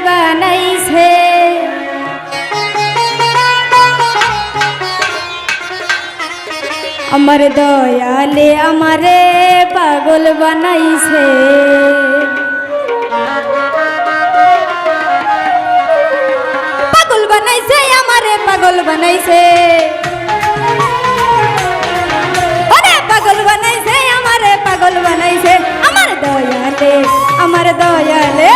বানাইছে আমার দয়ালে আমারে পাগল বানাইছে পাগল বানাইছে আমারে পাগল বানাইছে ওরে পাগল বানাইছে আমারে পাগল বানাইছে আমার দয়ালে আমার দয়ালে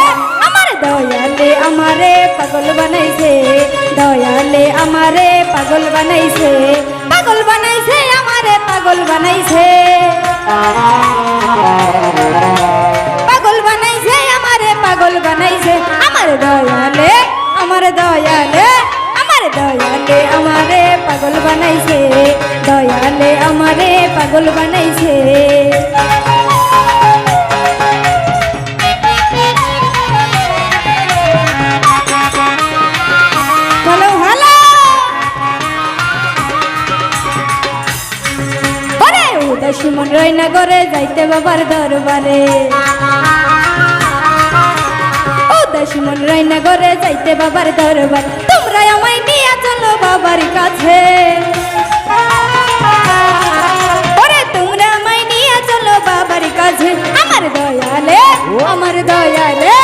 আমার দয়ালে আমারে পাগল বানাইছে দয়ালে আমারে পাগল বানাইছে পাগল বানাইছে আমারে পাগল বানাইছে পাগল বানাইছে আমারে পাগল বানাইছে আমার দয়ালে আমার দয়ালে আমার দয়ালে আমারে পাগল বানাইছে দয়ালে আমারে পাগল বানাইছে সুমন রয়নগরে যাইতে বাবার দরবারে ও সুমন রয়নগরে যাইতে বাবার দরবার তোমরা আমায় নিয়ে চলো বাবার কাছে ওরে তোমরা আমায় নিয়ে চলো বাবার কাছে আমার দয়ালে আমার দয়ালে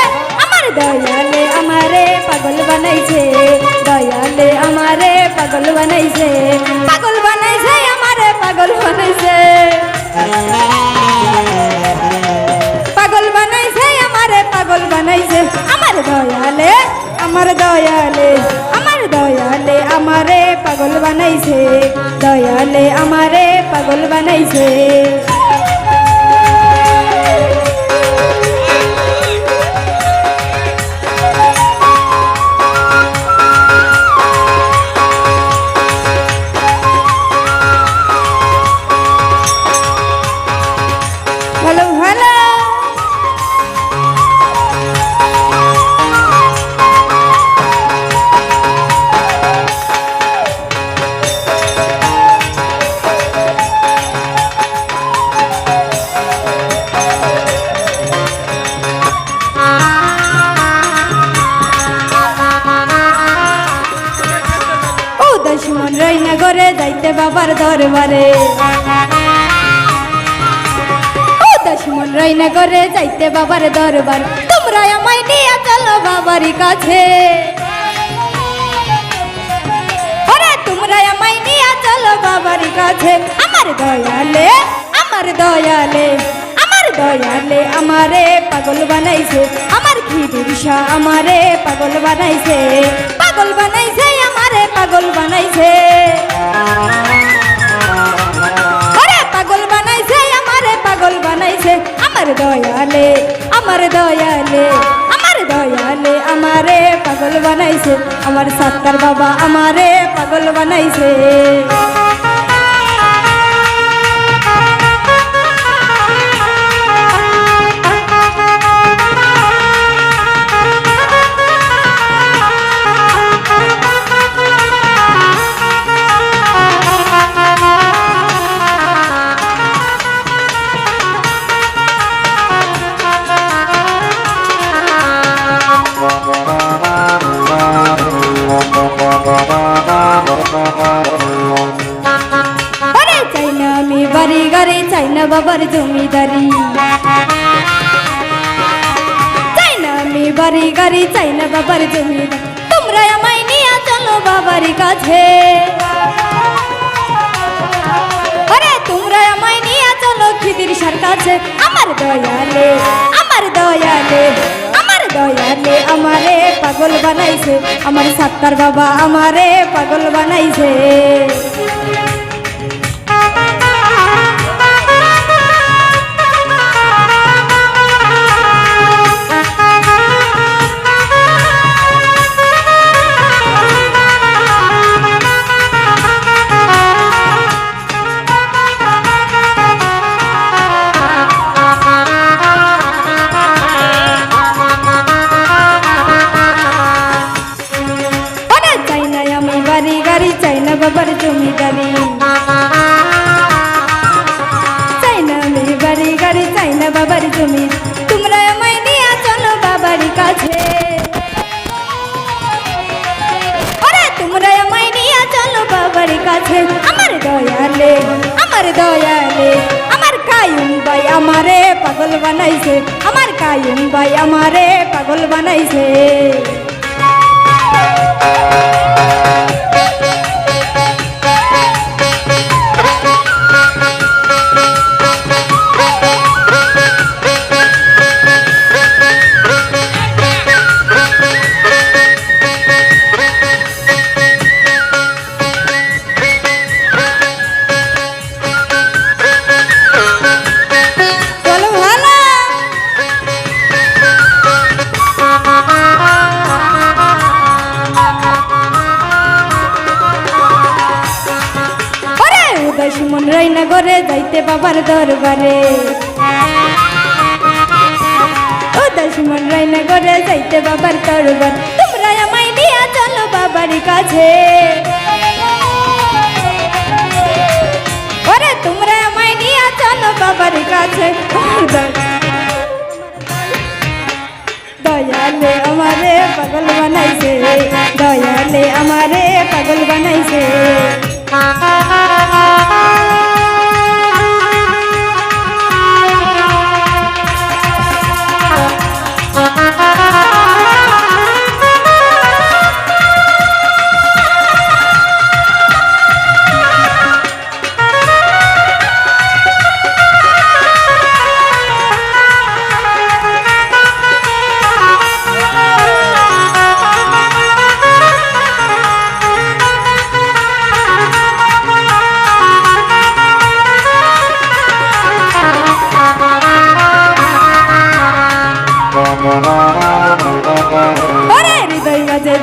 আমার দয়ালে আমারে পাগল বানাইছে দয়ালে আমারে পাগল বানাইছে পাগল বানাইছে আমারে পাগল বানাইছে পাগল বানাইছে আমারে পাগল বানাইছে আমার দয়ালে আমার দয়ালে আমার দয়ালে আমারে পাগল বানাইছে দয়ালে আমারে পাগল বানাইছে সুমন রয়নগরে যাইতে বাবার দরবারে ও সুমন রয়নগরে যাইতে বাবার দরবার তোমরা আমায় নিয়ে চলো বাবার কাছে ওরে তোমরা আমায় নিয়ে চলো বাবার কাছে আমার দয়ালে আমার দয়ালে আমার দয়ালে আমারে পাগল বানাইছে আমার খিদির শাহ আমারে পাগল বানাইছে পাগল বানাইছে আমারে পাগল বানাইছে আরে পাগল বানাইছে আমারে পাগল বানাইছে আমার দয়ালে আমার দয়ালে আমার দয়ালে আমারে পাগল বানাইছে আমার সত্তার বাবা আমারে পাগল বানাইছে বাড়ি গাড়ি চাই না বাবার জমিদারি চাই না আমি বাড়ি গাড়ি চাই না বাবার জমিদারি তোমরা আমায় নিয়ে চলো বাবার কাছে আরে তোমরা আমায় নিয়ে চলো খিদির শাহর কাছে আমার দয়ালে আমার দয়ালে আমার দয়ালে আমারে পাগল বানাইছে আমার সত্তার বাবা আমারে পাগল বানাইছে বাবার জমিদারি দয়ালে আমার কায়ুম ভাই আমারে পাগল বানাইছে আমার কায়ুম ভাই আমারে পাগল বানাইছে মন রাইনা ঘরে যাইতে বাবার দরবারে ও মন রাইনা ঘরে যাইতে বাবার দরবার তোমরা আমায় নিয়ে চলো বাবার কাছে ওরে তোমরা আমায় নিয়ে চলো বাবার কাছে দয়ালে আমারে পাগল বানাইছে দয়ালে আমারে পাগল বানাইছে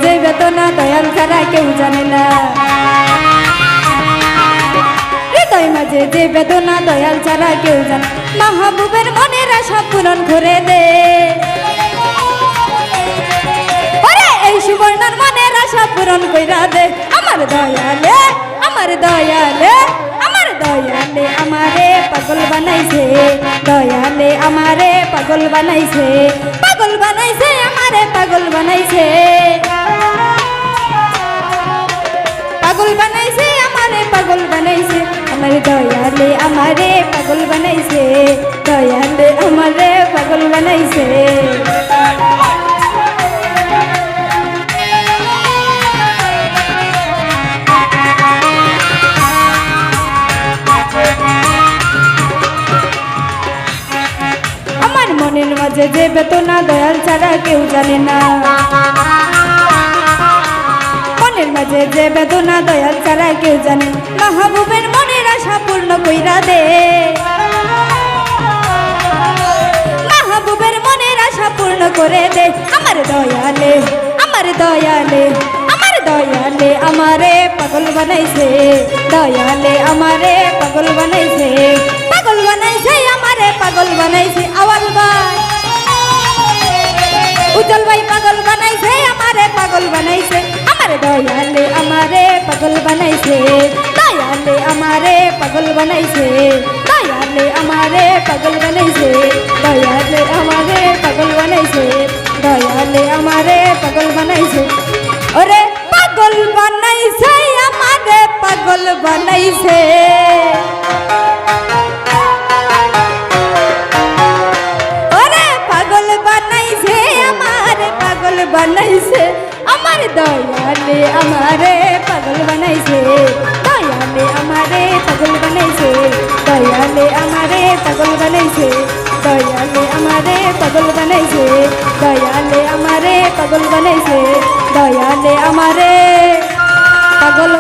যে বেদনা দয়াল ছাড়া কেউ জানে না হৃদয় মাঝে যে বেদনা দয়াল ছাড়া কেউ জানে মাহবুবের মনের আশা পূরণ করে দে এই সুবর্ণার মনের আশা পূরণ কইরা দে আমার দয়ালে আমার দয়ালে আমার দয়ালে আমারে পাগল বানাইছে দয়ালে আমারে পাগল বানাইছে পাগল বানাইছে আমারে পাগল বানাইছে পাগল বানাইছে আমারে পাগল বানাইছে আমার দয়ালে আমারে পাগল বানাইছে দয়ালে আমারে পাগল বানাইছে আমার মনের মাঝে যে বেদনা দয়াল ছাড়া কেউ জানে না মনের মাঝে যে বেদনা দয়াল ছাড়া কেউ জানে মাহবুবের মনের আশা পূর্ণ কইরা দে মাহবুবের মনের আশা পূর্ণ করে দে আমার দয়ালে আমার দয়ালে আমার দয়ালে আমারে পাগল বানাইছে দয়ালে আমারে পাগল বানাইছে পাগল বানাইছে আমারে পাগল বানাইছে আওয়াল ভাই উজ্জ্বল ভাই পাগল বানাইছে আমারে পাগল বানাইছে আমার দয়ালে আমারে পাগল বানাইছে দয়ালে আমারে পাগল বানাইছে দয়ালে আমারে পাগল বানাইছে দয়ালে আমারে পাগল বানাইছে দয়ালে আমারে পাগল বানাইছে ওরে পাগল বানাইছে আমারে পাগল বানাইছে ওরে পাগল বানাইছে আমারে পাগল বানাইছে আমার দয়ালে আমারে পাগল বানাইছে দয়ালে আমারে পাগল বানাইছে দয়ালে আমারে পাগল বানাইছে দয়ালে আমারে পাগল বানাইছে দয়ালে আমারে পাগল বানাইছে দয়ালে আমারে